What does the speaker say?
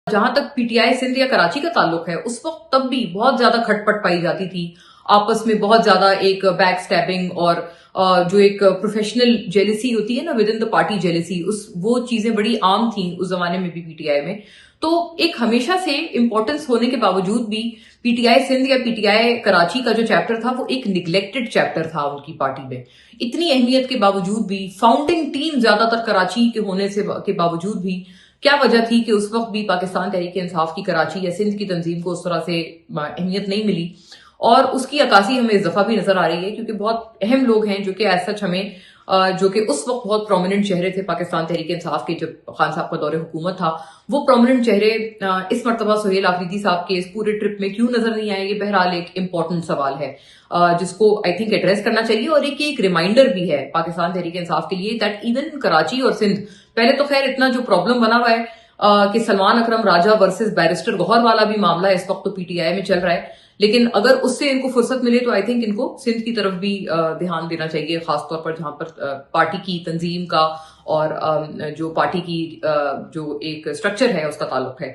جہاں تک P T I Sindh یا کراچی کا تعلق ہے، اس وقت تب بھی بہت زیادہ کھٹپٹ پائی جاتی تھی، آپس میں بہت زیادہ ایک بیک سٹیپنگ اور جو ایک پروفیشنل جیلسی ہوتی ہے نا، with in the party jealousy, وہ چیزیں بڑی عام تھیں اس زمانے میں بھی پی ٹی آئی میں. تو ایک ہمیشہ سے امپورٹنس ہونے کے باوجود بھی پی ٹی آئی سندھ یا پی ٹی آئی کراچی کا جو چیپٹر تھا وہ ایک نگلیکٹڈ چیپٹر تھا ان کی پارٹی میں. اتنی اہمیت کے باوجود بھی، فاؤنڈنگ ٹیم زیادہ تر کراچی کے ہونے کے باوجود بھی، کیا وجہ تھی کہ اس وقت بھی پاکستان تحریک انصاف کی کراچی یا سندھ کی تنظیم کو اس طرح سے اہمیت نہیں ملی؟ اور اس کی عکاسی ہمیں اس دفعہ بھی نظر آ رہی ہے، کیونکہ بہت اہم لوگ ہیں جو کہ ایز سچ ہمیں جو کہ اس وقت بہت پرومیننٹ چہرے تھے پاکستان تحریک انصاف کے جب خان صاحب کا دور حکومت تھا، وہ پرومیننٹ چہرے اس مرتبہ سہیل آفریدی صاحب کے اس پورے ٹرپ میں کیوں نظر نہیں آئے؟ یہ بہرحال ایک امپورٹنٹ سوال ہے جس کو آئی تھنک ایڈریس کرنا چاہیے، اور ایک ریمائنڈر بھی ہے پاکستان تحریک انصاف کے لیے دیٹ ایون کراچی اور سندھ، پہلے تو خیر اتنا جو پرابلم بنا ہوا ہے کہ سلمان اکرم راجہ ورسز بیرسٹر گوہر والا بھی معاملہ اس وقت تو پی ٹی آئی میں چل رہا ہے، لیکن اگر اس سے ان کو فرصت ملے تو آئی تھنک ان کو سندھ کی طرف بھی دھیان دینا چاہیے، خاص طور پر جہاں پر پارٹی کی تنظیم کا اور جو پارٹی کی جو ایک سٹرکچر ہے اس کا تعلق ہے.